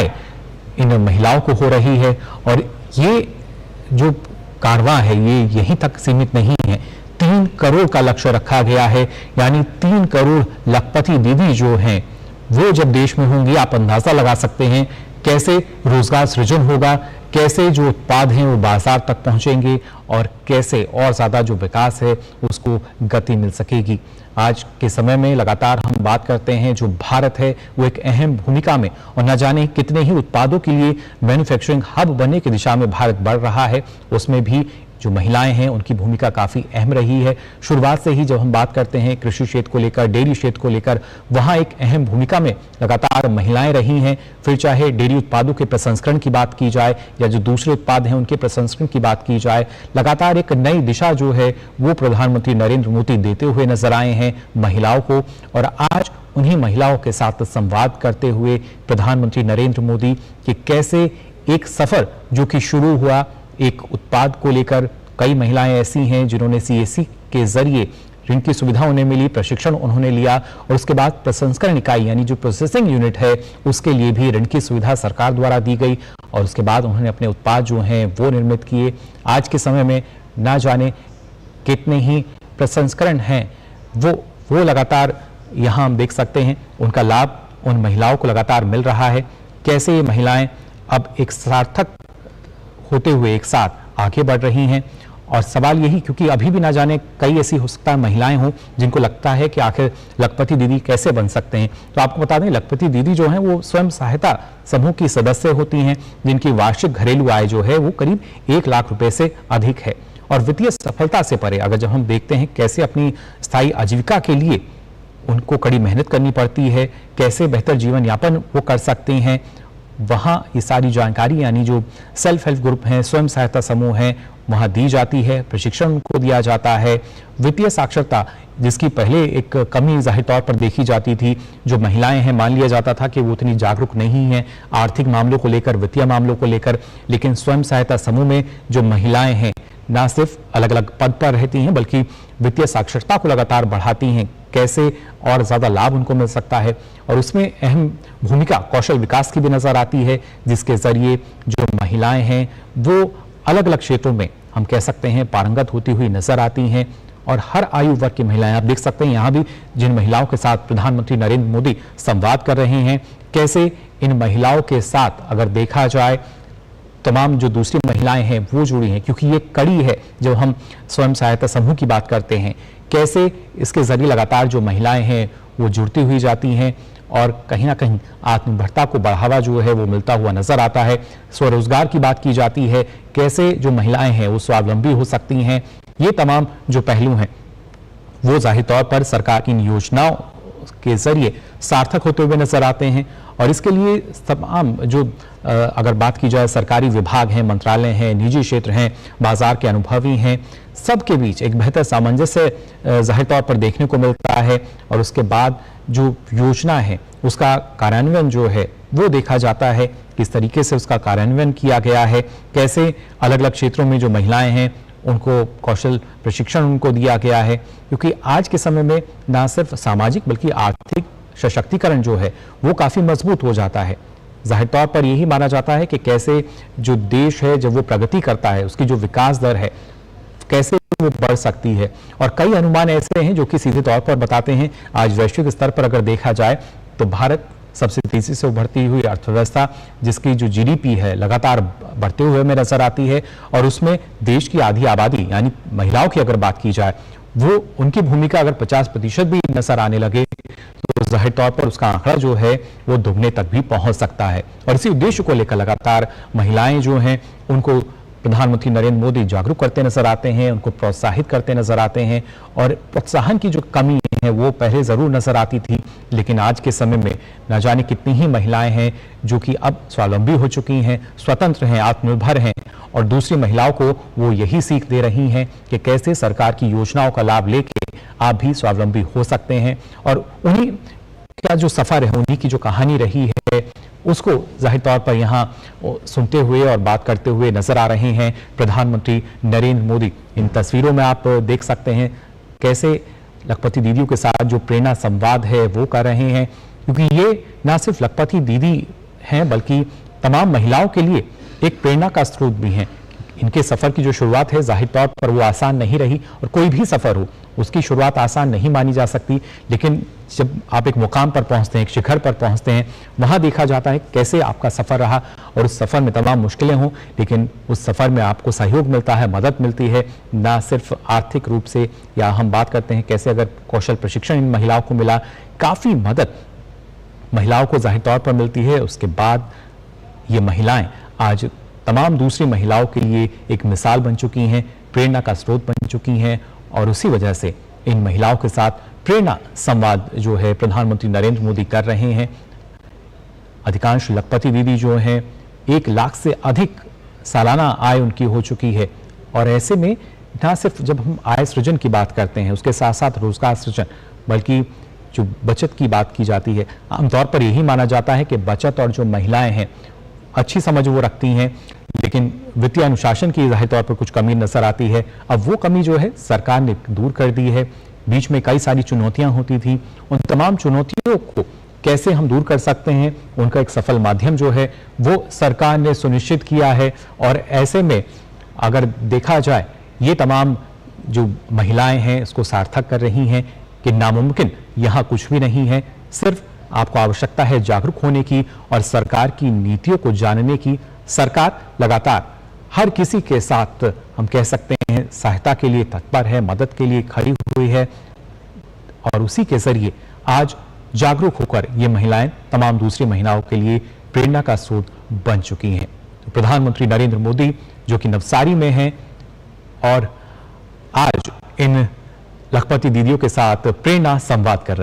सहाय इन महिलाओं को हो रही है। और ये जो कारवां है ये यहीं तक सीमित नहीं है, 3 करोड़ का लक्ष्य रखा गया है, यानी 3 करोड़ लखपति दीदी जो हैं वो जब देश में होंगी, आप अंदाजा लगा सकते हैं कैसे रोजगार सृजन होगा, कैसे जो उत्पाद हैं वो बाजार तक पहुंचेंगे और कैसे और ज्यादा जो विकास है उसको गति मिल सकेगी। आज के समय में लगातार हम बात करते हैं जो भारत है वो एक अहम भूमिका में, और न जाने कितने ही उत्पादों के लिए मैन्युफैक्चरिंग हब बनने की दिशा में भारत बढ़ रहा है, उसमें भी जो महिलाएं हैं उनकी भूमिका काफी अहम रही है। शुरुआत से ही जब हम बात करते हैं कृषि क्षेत्र को लेकर, डेयरी क्षेत्र को लेकर, वहां एक अहम भूमिका में लगातार महिलाएं रही हैं। फिर चाहे डेयरी उत्पादों के प्रसंस्करण की बात की जाए या जो दूसरे उत्पाद हैं उनके प्रसंस्करण की बात की जाए, लगातार एक नई दिशा जो है वो प्रधानमंत्री नरेंद्र मोदी देते हुए नजर आए हैं महिलाओं को। और आज उन्हीं महिलाओं के साथ संवाद करते हुए प्रधानमंत्री नरेंद्र मोदी कि कैसे एक सफर जो कि शुरू हुआ एक उत्पाद को लेकर, कई महिलाएं ऐसी हैं जिन्होंने सीएससी के जरिए ऋण की सुविधा उन्हें मिली, प्रशिक्षण उन्होंने लिया और उसके बाद प्रसंस्करण इकाई यानी जो प्रोसेसिंग यूनिट है उसके लिए भी ऋण की सुविधा सरकार द्वारा दी गई और उसके बाद उन्होंने अपने उत्पाद जो हैं वो निर्मित किए। आज के समय में ना जाने कितने ही प्रसंस्करण हैं वो लगातार यहाँ हम देख सकते हैं, उनका लाभ उन महिलाओं को लगातार मिल रहा है। कैसे ये महिलाएं अब एक सार्थक होते हुए एक साथ आगे बढ़ रही हैं। और सवाल यही, क्योंकि अभी भी ना जाने कई ऐसी हो सकता है महिलाएं हों जिनको लगता है कि आखिर लखपति दीदी कैसे बन सकते हैं। तो आपको बता दें लखपति दीदी जो हैं वो स्वयं सहायता समूह की सदस्य होती हैं जिनकी वार्षिक घरेलू आय जो है वो करीब 1 लाख रुपए से अधिक है। और वित्तीय सफलता से परे अगर जब हम देखते हैं कैसे अपनी स्थायी आजीविका के लिए उनको कड़ी मेहनत करनी पड़ती है, कैसे बेहतर जीवन यापन वो कर सकते हैं, वहाँ ये सारी जानकारी यानी जो सेल्फ हेल्प ग्रुप हैं, स्वयं सहायता समूह हैं, वहाँ दी जाती है, प्रशिक्षण उनको दिया जाता है। वित्तीय साक्षरता जिसकी पहले एक कमी जाहिर तौर पर देखी जाती थी, जो महिलाएं हैं मान लिया जाता था कि वो उतनी जागरूक नहीं हैं आर्थिक मामलों को लेकर, वित्तीय मामलों को लेकर, लेकिन स्वयं सहायता समूह में जो महिलाएं हैं ना सिर्फ अलग अलग पद पर रहती हैं बल्कि वित्तीय साक्षरता को लगातार बढ़ाती हैं, कैसे और ज्यादा लाभ उनको मिल सकता है। और उसमें अहम भूमिका कौशल विकास की भी नजर आती है जिसके जरिए जो महिलाएं हैं वो अलग अलग क्षेत्रों में हम कह सकते हैं पारंगत होती हुई नजर आती हैं। और हर आयु वर्ग की महिलाएं आप देख सकते हैं यहाँ भी जिन महिलाओं के साथ प्रधानमंत्री नरेंद्र मोदी संवाद कर रहे हैं, कैसे इन महिलाओं के साथ अगर देखा जाए तमाम जो दूसरी महिलाएं हैं वो जुड़ी हैं, क्योंकि ये कड़ी है जब हम स्वयं सहायता समूह की बात करते हैं, कैसे इसके जरिए लगातार जो महिलाएं हैं वो जुड़ती हुई जाती हैं और कहीं ना कहीं आत्मनिर्भरता को बढ़ावा जो है वो मिलता हुआ नजर आता है। स्वरोजगार की बात की जाती है, कैसे जो महिलाएं हैं वो स्वावलंबी हो सकती हैं। ये तमाम जो पहलू हैं वो जाहिर तौर पर सरकार की इन योजनाओं के जरिए सार्थक होते हुए नजर आते हैं। और इसके लिए तमाम जो अगर बात की जाए सरकारी विभाग हैं, मंत्रालय हैं, निजी क्षेत्र हैं, बाजार के अनुभवी हैं, सबके बीच एक बेहतर सामंजस्य जाहिर तौर पर देखने को मिलता है। और उसके बाद जो योजना है उसका कार्यान्वयन जो है वो देखा जाता है, किस तरीके से उसका कार्यान्वयन किया गया है, कैसे अलग अलग क्षेत्रों में जो महिलाएं हैं उनको कौशल प्रशिक्षण उनको दिया गया है। क्योंकि आज के समय में ना सिर्फ सामाजिक बल्कि आर्थिक सशक्तिकरण जो है वो काफी मजबूत हो जाता है। जाहिर तौर पर यही माना जाता है कि कैसे जो देश है जब वो प्रगति करता है उसकी जो विकास दर है कैसे वो बढ़ सकती है। और कई अनुमान ऐसे हैं जो कि सीधे तौर पर बताते हैं आज वैश्विक स्तर पर अगर देखा जाए तो भारत सबसे तेजी से उभरती हुई अर्थव्यवस्था जिसकी जो जीडीपी है लगातार बढ़ते हुए में नजर आती है। और उसमें देश की आधी आबादी यानी महिलाओं की अगर बात की जाए वो उनकी भूमिका अगर 50% भी नजर आने लगे तो जाहिर तौर पर उसका आंकड़ा जो है वो दुगने तक भी पहुंच सकता है। और इसी उद्देश्य को लेकर लगातार महिलाएं जो हैं उनको प्रधानमंत्री नरेंद्र मोदी जागरूक करते नजर आते हैं, उनको प्रोत्साहित करते नजर आते हैं। और प्रोत्साहन की जो कमी है वो पहले जरूर नजर आती थी, लेकिन आज के समय में न जाने कितनी ही महिलाएं हैं जो कि अब स्वावलंबी हो चुकी हैं, स्वतंत्र हैं, आत्मनिर्भर हैं। और दूसरी महिलाओं को वो यही सीख दे रही हैं कि कैसे सरकार की योजनाओं का लाभ लेके आप भी स्वावलंबी हो सकते हैं। और उन्हीं का जो सफर है, उन्हीं की जो कहानी रही है उसको जाहिर तौर पर यहाँ सुनते हुए और बात करते हुए नजर आ रहे हैं प्रधानमंत्री नरेंद्र मोदी। इन तस्वीरों में आप देख सकते हैं कैसे लखपति दीदियों के साथ जो प्रेरणा संवाद है वो कर रहे हैं, क्योंकि ये ना सिर्फ लखपति दीदी हैं बल्कि तमाम महिलाओं के लिए एक प्रेरणा का स्रोत भी हैं। इनके सफर की जो शुरुआत है जाहिर तौर पर वो आसान नहीं रही, और कोई भी सफर हो उसकी शुरुआत आसान नहीं मानी जा सकती, लेकिन जब आप एक मुकाम पर पहुंचते हैं, एक शिखर पर पहुंचते हैं, वहां देखा जाता है कैसे आपका सफर रहा। और उस सफर में तमाम मुश्किलें हों, लेकिन उस सफर में आपको सहयोग मिलता है, मदद मिलती है, ना सिर्फ आर्थिक रूप से, या हम बात करते हैं कैसे अगर कौशल प्रशिक्षण इन महिलाओं को मिला, काफी मदद महिलाओं को जाहिर तौर पर मिलती है। उसके बाद ये महिलाएं आज तमाम दूसरी महिलाओं के लिए एक मिसाल बन चुकी हैं, प्रेरणा का स्रोत बन चुकी हैं, और उसी वजह से इन महिलाओं के साथ प्रेरणा संवाद जो है प्रधानमंत्री नरेंद्र मोदी कर रहे हैं। अधिकांश लखपति दीदी जो हैं 1 लाख से अधिक सालाना आय उनकी हो चुकी है, और ऐसे में ना सिर्फ जब हम आय सृजन की बात करते हैं, उसके साथ साथ रोजगार सृजन, बल्कि जो बचत की बात की जाती है, आमतौर पर यही माना जाता है कि बचत और जो महिलाएं हैं अच्छी समझ वो रखती हैं, लेकिन वित्तीय अनुशासन की जाहिर तौर पर कुछ कमी नजर आती है। अब वो कमी जो है सरकार ने दूर कर दी है। बीच में कई सारी चुनौतियां होती थी, उन तमाम चुनौतियों को कैसे हम दूर कर सकते हैं, उनका एक सफल माध्यम जो है वो सरकार ने सुनिश्चित किया है। और ऐसे में अगर देखा जाए, ये तमाम जो महिलाएं हैं इसको सार्थक कर रही हैं कि नामुमकिन यहाँ कुछ भी नहीं है। सिर्फ आपको आवश्यकता है जागरूक होने की और सरकार की नीतियों को जानने की। सरकार लगातार हर किसी के साथ, हम कह सकते हैं, सहायता के लिए तत्पर है, मदद के लिए खड़ी हुई है, और उसी के जरिए आज जागरूक होकर ये महिलाएं तमाम दूसरी महिलाओं के लिए प्रेरणा का स्रोत बन चुकी हैं। तो प्रधानमंत्री नरेंद्र मोदी जो कि नवसारी में हैं और आज इन लखपति दीदियों के साथ प्रेरणा संवाद कर रहे हैं।